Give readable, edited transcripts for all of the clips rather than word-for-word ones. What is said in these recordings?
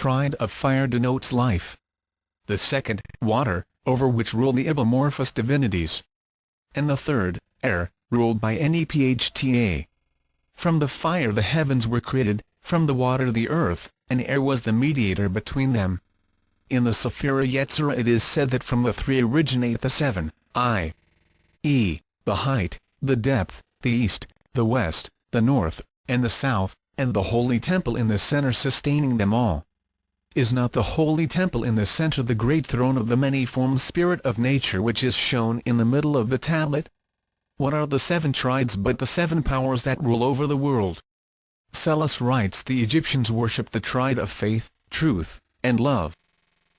triad of fire denotes life. The second, water, over which rule the amorphous divinities. And the third, air, ruled by nepta. From the fire the heavens were created, from the water the earth, and air was the mediator between them. In the Sephira Yetzirah it is said that from the three originate the seven, i.e., the height, the depth, the east, the west, the north, and the south, and the holy temple in the center sustaining them all. Is not the holy temple in the center the great throne of the many-formed spirit of nature which is shown in the middle of the tablet? What are the seven triads but the seven powers that rule over the world? Psellus writes the Egyptians worshipped the triad of faith, truth, and love.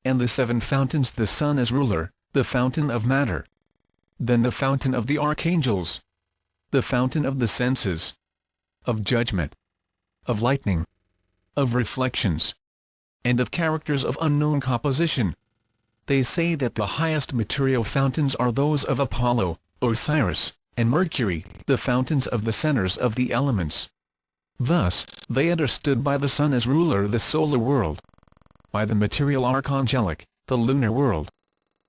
And the seven fountains, the sun as ruler, the fountain of matter. Then the fountain of the archangels. The fountain of the senses. Of judgment. Of lightning. Of reflections. And of characters of unknown composition. They say that the highest material fountains are those of Apollo, Osiris, and Mercury, the fountains of the centers of the elements. Thus, they understood by the sun as ruler the solar world. By the material archangelic, the lunar world.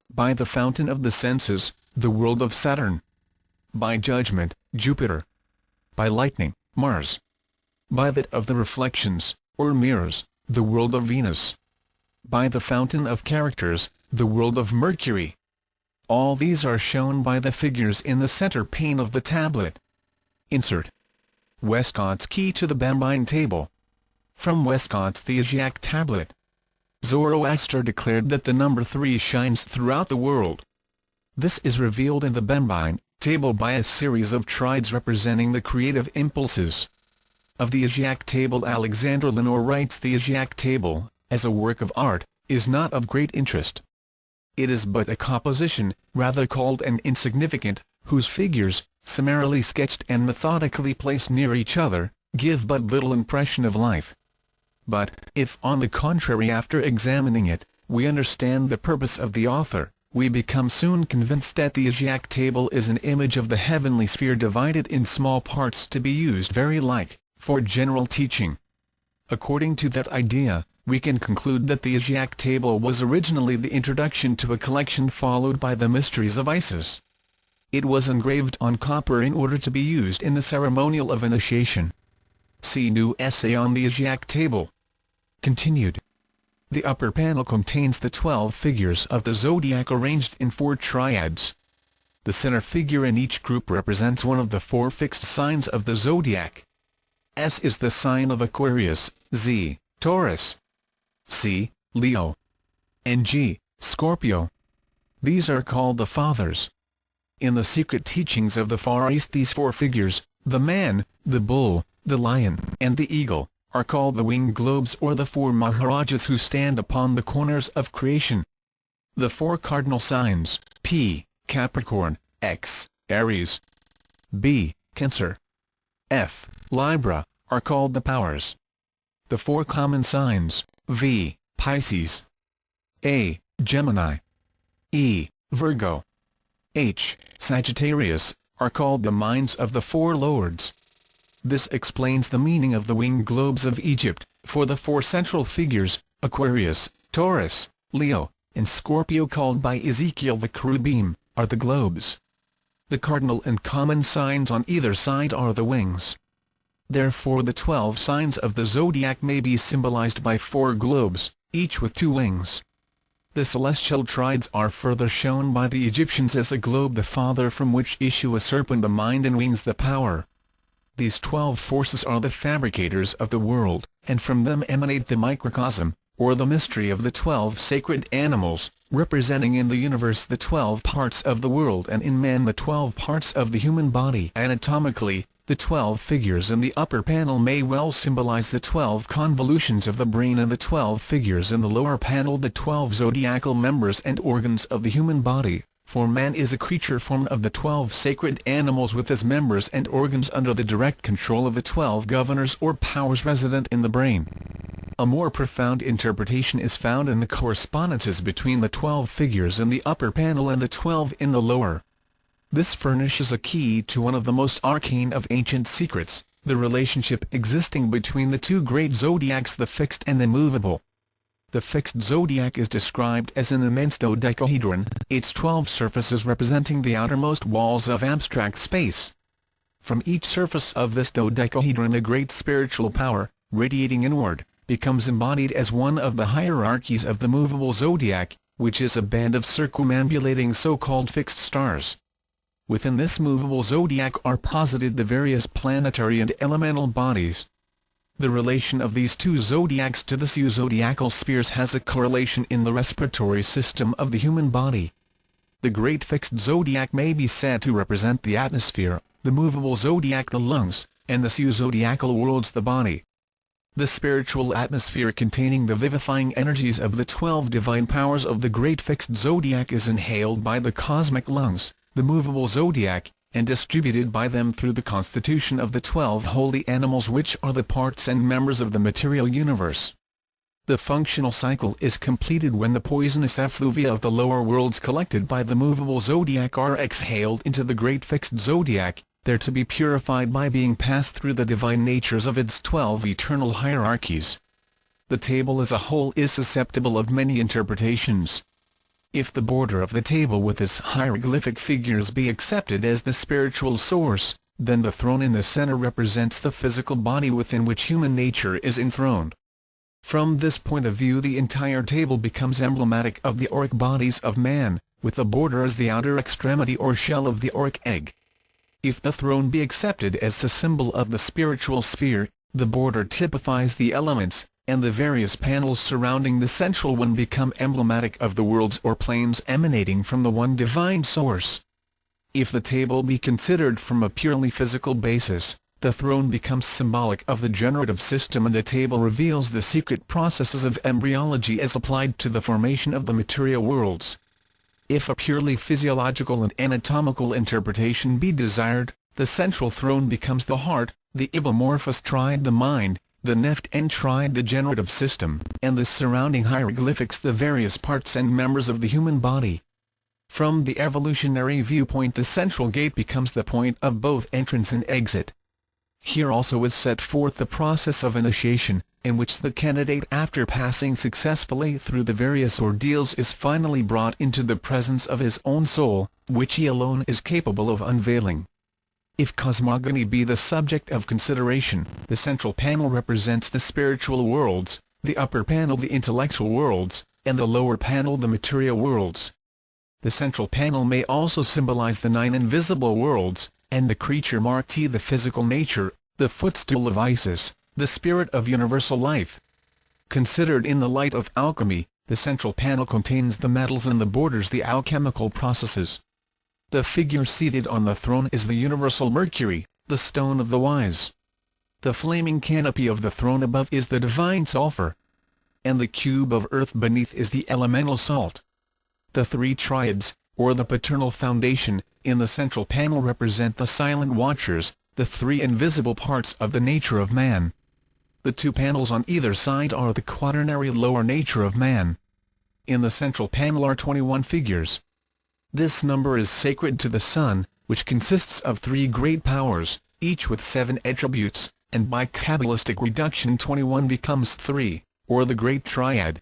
By the fountain of the senses, the world of Saturn. By judgment, Jupiter. By lightning, Mars. By that of the reflections, or mirrors, the world of Venus. By the fountain of characters, the world of Mercury. All these are shown by the figures in the center pane of the tablet. Insert. Westcott's Key to the Bambine Table. From Westcott's The Asiatic Tablet. Zoroaster declared that the number 3 shines throughout the world. This is revealed in the Bambine Table by a series of triads representing the creative impulses. Of the Asiatic Table, Alexander Lenore writes, the Asiatic Table, as a work of art, is not of great interest. It is but a composition, rather cold and insignificant, whose figures, summarily sketched and methodically placed near each other, give but little impression of life. But, if on the contrary after examining it, we understand the purpose of the author, we become soon convinced that the Asiatic Table is an image of the heavenly sphere divided in small parts to be used very like, for general teaching. According to that idea, we can conclude that the Asiatic Table was originally the introduction to a collection followed by the Mysteries of Isis. It was engraved on copper in order to be used in the ceremonial of initiation. See new essay on the Asiatic Table. Continued. The upper panel contains the 12 figures of the zodiac arranged in 4 triads. The center figure in each group represents one of the 4 fixed signs of the zodiac. S is the sign of Aquarius, Z, Taurus, C, Leo, and G, Scorpio. These are called the Fathers. In the secret teachings of the Far East, these 4 figures, the man, the bull, the lion, and the eagle, are called the winged globes or the 4 Maharajas who stand upon the corners of creation. The 4 cardinal signs, P, Capricorn, X, Aries, B, Cancer, F, Libra, are called the powers. The 4 common signs, V, Pisces, A, Gemini, E, Virgo, H, Sagittarius, are called the minds of the 4 lords. This explains the meaning of the winged globes of Egypt, for the 4 central figures, Aquarius, Taurus, Leo, and Scorpio, called by Ezekiel the cherubim, are the globes. The cardinal and common signs on either side are the wings. Therefore the 12 signs of the zodiac may be symbolized by 4 globes, each with 2 wings. The celestial triads are further shown by the Egyptians as a globe the father from which issue a serpent the mind and wings the power. These 12 forces are the fabricators of the world, and from them emanate the microcosm, or the mystery of the 12 sacred animals, representing in the universe the 12 parts of the world and in man the 12 parts of the human body. Anatomically, the 12 figures in the upper panel may well symbolize the 12 convolutions of the brain, and the 12 figures in the lower panel the 12 zodiacal members and organs of the human body, for man is a creature formed of the 12 sacred animals with his members and organs under the direct control of the 12 governors or powers resident in the brain. A more profound interpretation is found in the correspondences between the 12 figures in the upper panel and the 12 in the lower. This furnishes a key to one of the most arcane of ancient secrets, the relationship existing between the 2 great zodiacs, the fixed and the movable. The fixed zodiac is described as an immense dodecahedron, its 12 surfaces representing the outermost walls of abstract space. From each surface of this dodecahedron a great spiritual power, radiating inward, becomes embodied as one of the hierarchies of the movable zodiac, which is a band of circumambulating so-called fixed stars. Within this movable zodiac are posited the various planetary and elemental bodies. The relation of these two zodiacs to the zodiacal spheres has a correlation in the respiratory system of the human body. The great fixed zodiac may be said to represent the atmosphere, the movable zodiac the lungs, and the zodiacal worlds the body. The spiritual atmosphere containing the vivifying energies of the 12 divine powers of the great fixed zodiac is inhaled by the cosmic lungs, the movable zodiac, and distributed by them through the constitution of the 12 holy animals which are the parts and members of the material universe. The functional cycle is completed when the poisonous effluvia of the lower worlds collected by the movable zodiac are exhaled into the great fixed zodiac, there to be purified by being passed through the divine natures of its 12 eternal hierarchies. The table as a whole is susceptible of many interpretations. If the border of the table with its hieroglyphic figures be accepted as the spiritual source, then the throne in the center represents the physical body within which human nature is enthroned. From this point of view the entire table becomes emblematic of the auric bodies of man, with the border as the outer extremity or shell of the auric egg. If the throne be accepted as the symbol of the spiritual sphere, the border typifies the elements, and the various panels surrounding the central one become emblematic of the worlds or planes emanating from the one divine source. If the table be considered from a purely physical basis, the throne becomes symbolic of the generative system and the table reveals the secret processes of embryology as applied to the formation of the material worlds. If a purely physiological and anatomical interpretation be desired, the central throne becomes the heart, the ibomorphous triad the mind, the neft and triad the generative system, and the surrounding hieroglyphics the various parts and members of the human body. From the evolutionary viewpoint the central gate becomes the point of both entrance and exit. Here also is set forth the process of initiation, in which the candidate after passing successfully through the various ordeals is finally brought into the presence of his own soul, which he alone is capable of unveiling. If cosmogony be the subject of consideration, the central panel represents the spiritual worlds, the upper panel the intellectual worlds, and the lower panel the material worlds. The central panel may also symbolize the 9 invisible worlds, and the creature marked the physical nature, the footstool of Isis, the spirit of universal life. Considered in the light of alchemy, the central panel contains the metals and the borders the alchemical processes. The figure seated on the throne is the universal Mercury, the stone of the wise. The flaming canopy of the throne above is the divine sulfur, and the cube of earth beneath is the elemental salt. The 3 triads, or the paternal foundation, in the central panel represent the silent watchers, the 3 invisible parts of the nature of man. The 2 panels on either side are the quaternary lower nature of man. In the central panel are 21 figures. This number is sacred to the sun, which consists of 3 great powers, each with 7 attributes, and by Kabbalistic reduction 21 becomes 3, or the Great Triad.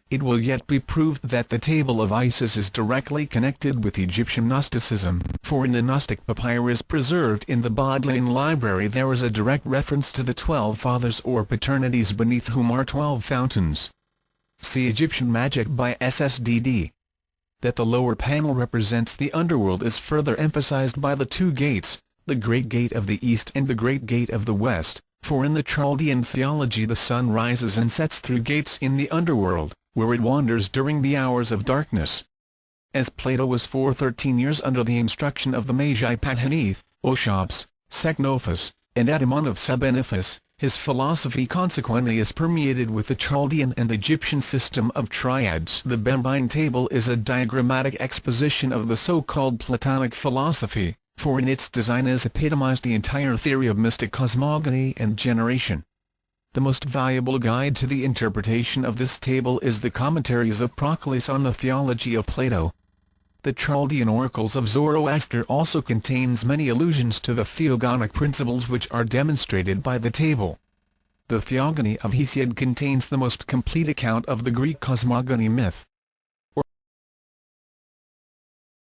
It will yet be proved that the table of Isis is directly connected with Egyptian Gnosticism, for in the Gnostic papyrus preserved in the Bodleian Library there is a direct reference to the 12 fathers or paternities beneath whom are 12 fountains. See Egyptian Magic by SSDD. That the lower panel represents the underworld is further emphasized by the 2 gates, the Great Gate of the East and the Great Gate of the West, for in the Chaldean theology the sun rises and sets through gates in the underworld, where it wanders during the hours of darkness. As Plato was for 13 years under the instruction of the Magi Pataneth, Ochops, Secnophus, and Atamon of Sebennyphus, his philosophy consequently is permeated with the Chaldean and Egyptian system of triads. The Bembine table is a diagrammatic exposition of the so-called Platonic philosophy, for in its design is epitomized the entire theory of mystic cosmogony and generation. The most valuable guide to the interpretation of this table is the commentaries of Proclus on the theology of Plato. The Chaldean oracles of Zoroaster also contains many allusions to the theogonic principles which are demonstrated by the table. The Theogony of Hesiod contains the most complete account of the Greek cosmogony myth.